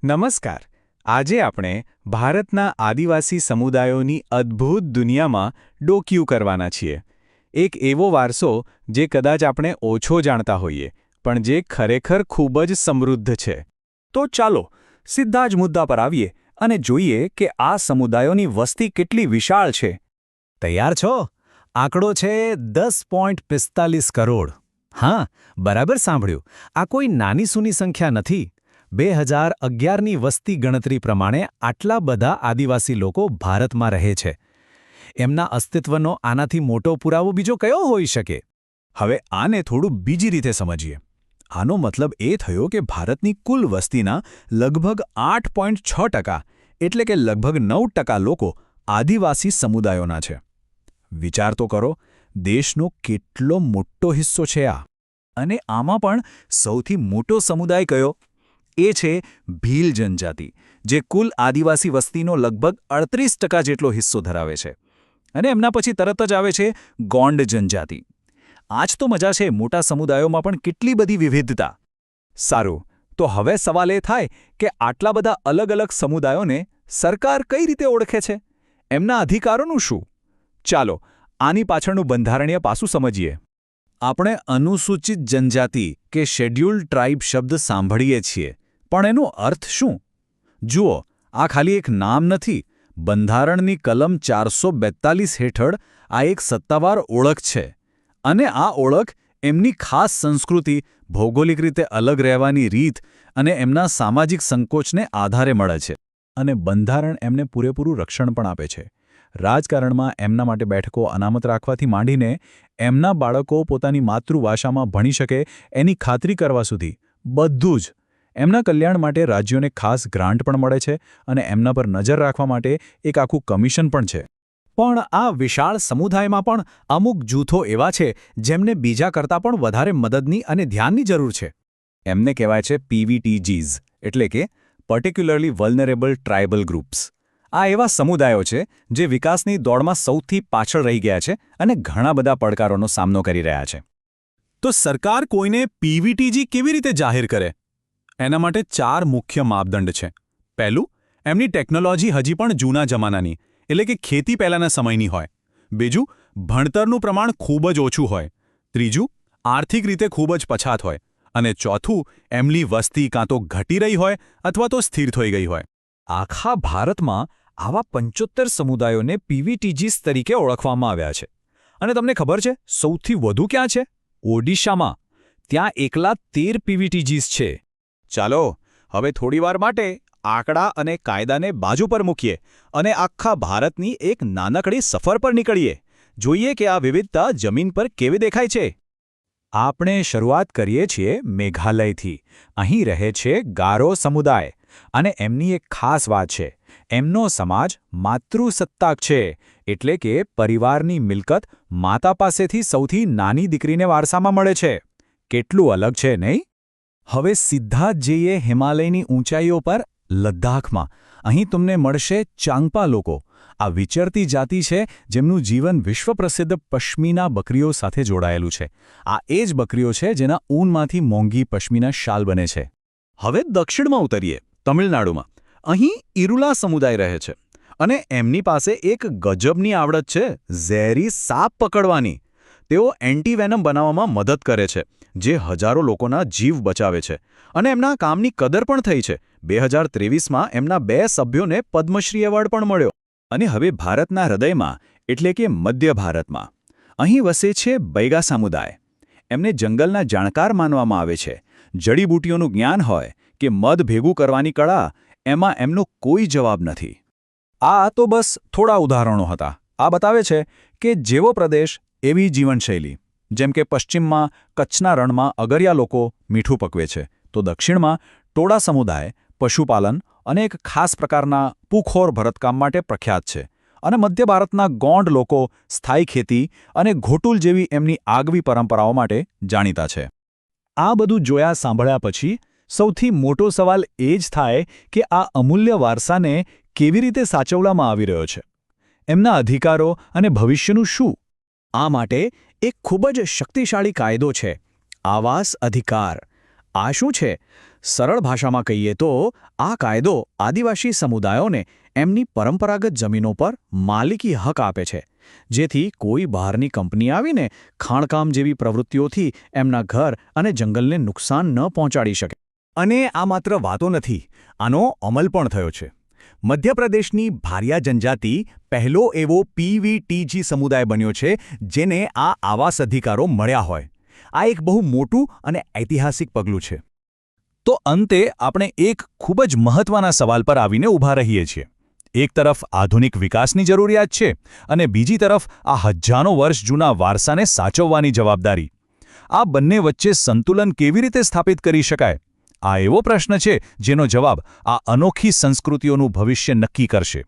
નમસ્કાર. આજે આપણે ભારતના આદિવાસી સમુદાયોની અદ્ભુત દુનિયામાં ડોકિયું કરવાના છીએ. એક એવો વારસો જે કદાચ આપણે ઓછો જાણતા હોઈએ, પણ જે ખરેખર ખૂબ જ સમૃદ્ધ છે. તો ચાલો સીધા જ મુદ્દા પર આવીએ અને જોઈએ કે આ સમુદાયોની વસ્તી કેટલી વિશાળ છે. તૈયાર છો? આંકડો છે 10.45 કરોડ. હા, બરાબર સાંભળ્યું. આ કોઈ નાની સૂની સંખ્યા નથી. 2011ની વસ્તી ગણતરી પ્રમાણે આટલા બધા આદિવાસી લોકો ભારતમાં રહે છે. એમના અસ્તિત્વનો આનાથી મોટો પુરાવો બીજો કયો હોઈ શકે? હવે આને થોડું બીજી રીતે સમજીએ. આનો મતલબ એ થયો કે ભારતની કુલ વસ્તીના લગભગ 8.6%, એટલે કે લગભગ 9% લોકો આદિવાસી સમુદાયોના છે. વિચાર તો કરો, દેશનો કેટલો મોટો હિસ્સો છે આ. અને આમાં પણ સૌથી મોટો સમુદાય કયો? એ છે ભીલ જનજાતિ, જે કુલ આદિવાસી વસ્તીનો લગભગ 38% જેટલો હિસ્સો ધરાવે છે. અને એમના પછી તરત જ આવે છે ગોંડ જનજાતિ. આ જ તો મજા છે મોટા સમુદાયોમાં પણ કેટલી બધી વિવિધતા. સારું, તો હવે સવાલ એ થાય કે આટલા બધા અલગ અલગ સમુદાયોને સરકાર કઈ રીતે ઓળખે છે? એમના અધિકારોનું શું? ચાલો આની પાછળનું બંધારણીય પાસું સમજીએ. આપણે અનુસૂચિત જનજાતિ કે શેડ્યુલ્ડ ટ્રાઇબ શબ્દ સાંભળીએ છીએ, પણ એનો અર્થ શું? જુઓ, આ ખાલી એક નામ નથી. બંધારણની કલમ 442 હેઠળ આ એક સત્તાવાર ઓળખ છે. અને આ ઓળખ એમની ખાસ સંસ્કૃતિ, ભૌગોલિક રીતે અલગ રહેવાની રીત અને એમના સામાજિક સંકોચને આધારે મળે છે. અને બંધારણ એમને પૂરેપૂરું રક્ષણ પણ આપે છે. રાજકારણમાં એમના માટે બેઠકો અનામત રાખવાથી માંડીને એમના બાળકો પોતાની માતૃભાષામાં ભણી શકે એની ખાતરી કરવા સુધી બધું જ. એમના કલ્યાણ માટે રાજ્યોને ખાસ ગ્રાન્ટ પણ મળે છે અને એમના પર નજર રાખવા માટે એક આખું કમિશન પણ છે. પણ આ વિશાળ સમુદાયમાં પણ અમુક જૂથો એવા છે જેમને બીજા કરતાં પણ વધારે મદદની અને ધ્યાનની જરૂર છે. એમને કહેવાય છે PVTGs, એટલે કે પર્ટિક્યુલરલી વલ્નરેબલ ટ્રાઇબલ ગ્રુપ્સ. આ એવા સમુદાયો છે જે વિકાસની દોડમાં સૌથી પાછળ રહી ગયા છે અને ઘણા બધા પડકારોનો સામનો કરી રહ્યા છે. તો સરકાર કોઈને PVTG કેવી રીતે જાહેર કરે? એના માટે 4 મુખ્ય માપદંડ છે. પહેલું, એમની ટેકનોલોજી હજી પણ જૂના જમાનાની, એટલે કે ખેતી પહેલાંના સમયની હોય. બીજું, ભણતરનું પ્રમાણ ખૂબ જ ઓછું હોય. ત્રીજું, આર્થિક રીતે ખૂબ જ પછાત હોય. અને ચોથું, એમની વસ્તી કાં તો ઘટી રહી હોય અથવા તો સ્થિર થઈ ગઈ હોય. આખા ભારતમાં આવા 75 સમુદાયોને PVTGs તરીકે ઓળખવામાં આવ્યા છે. અને તમને ખબર છે સૌથી વધુ ક્યાં છે? ઓડિશામાં. ત્યાં એકલા 13 PVTGs છે. ચાલો હવે થોડીવાર માટે આંકડા અને કાયદાને બાજુ પર મૂકીએ અને આખા ભારતની એક નાનકડી સફર પર નીકળીએ. જોઈએ કે આ વિવિધતા જમીન પર કેવી દેખાય છે. આપણે શરૂઆત કરીએ છીએ મેઘાલયથી. અહીં રહે છે ગારો સમુદાય. અને એમની એક ખાસ વાત છે. એમનો સમાજ માતૃસત્તાક છે, એટલે કે પરિવારની મિલકત માતા પાસેથી સૌથી નાની દીકરીને વારસામાં મળે છે. કેટલું અલગ છે, નહીં? હવે સીધા જ જઈએ હિમાલયની ઊંચાઈઓ પર, લદ્દાખમાં. અહીં તમને મળશે ચાંગપા લોકો. આ વિચરતી જાતિ છે જેમનું જીવન વિશ્વપ્રસિદ્ધ પશ્મિના બકરીઓ સાથે જોડાયેલું છે. આ એ જ બકરીઓ છે જેના ઊનમાંથી મોંઘી પશ્મિના શાલ બને છે. હવે દક્ષિણમાં ઉતરીએ, તમિલનાડુમાં. અહીં ઇરુલા સમુદાય રહે છે. અને એમની પાસે એક ગજબની આવડત છે, ઝેરી સાપ પકડવાની. તેઓ એન્ટીવેનમ બનાવવામાં મદદ કરે છે, જે હજારો લોકોના જીવ બચાવે છે. અને એમના કામની કદર પણ થઈ છે. 2023માં એમના 2 સભ્યોને પદ્મશ્રી એવોર્ડ પણ મળ્યો. અને હવે ભારતના હૃદયમાં, એટલે કે મધ્ય ભારતમાં. અહીં વસે છે બૈગા સમુદાય. એમને જંગલના જાણકાર માનવામાં આવે છે. જડીબૂટીઓનું જ્ઞાન હોય કે મધ ભેગું કરવાની કળા, એમાં એમનો કોઈ જવાબ નથી. આ તો બસ થોડા ઉદાહરણો હતા. આ બતાવે છે કે જેવો પ્રદેશ એવી જીવનશૈલી. જેમ કે પશ્ચિમમાં કચ્છના રણમાં અગરિયા લોકો મીઠું પકવે છે, તો દક્ષિણમાં ટોડા સમુદાય પશુપાલન અને એક ખાસ પ્રકારના પૂખોર ભરતકામ માટે પ્રખ્યાત છે. અને મધ્ય ભારતના ગોંડ લોકો સ્થાયી ખેતી અને ઘોટુલ જેવી એમની આગવી પરંપરાઓ માટે જાણીતા છે. આ બધું જોયા સાંભળ્યા પછી સૌથી મોટો સવાલ એ જ થાય કે આ અમૂલ્ય વારસાને કેવી રીતે સાચવવામાં આવી રહ્યો છે? એમના અધિકારો અને ભવિષ્યનું શું? આ માટે એક ખૂબ જ શક્તિશાળી કાયદો છે, આવાસ અધિકાર. આ શું છે? સરળ ભાષામાં કહીએ તો આ કાયદો આદિવાસી સમુદાયોને એમની પરંપરાગત જમીનો પર માલિકી હક આપે છે, જેથી કોઈ બહારની કંપની આવીને ખાણકામ જેવી પ્રવૃત્તિઓથી એમના ઘર અને જંગલને નુકસાન ન પહોંચાડી શકે. અને આ માત્ર વાતો નથી, આનો અમલ પણ થયો છે. મધ્યપ્રદેશની ભારિયા જનજાતિ પહેલો એવો પીવીટીજી સમુદાય બન્યો છે જેને આ આવાસ અધિકારો મળ્યા હોય. આ એક બહુ મોટું અને ઐતિહાસિક પગલું છે. તો અંતે આપણે એક ખૂબ જ મહત્વના સવાલ પર આવીને ઊભા રહીએ છીએ. એક તરફ આધુનિક વિકાસની જરૂરિયાત છે અને બીજી તરફ આ હજારો વર્ષ જૂના વારસાને સાચવવાની જવાબદારી. આ બંને વચ્ચે સંતુલન કેવી રીતે સ્થાપિત કરી શકાય? આ એવો પ્રશ્ન છે જેનો જવાબ આ અનોખી સંસ્કૃતિઓનું ભવિષ્ય નક્કી કરશે.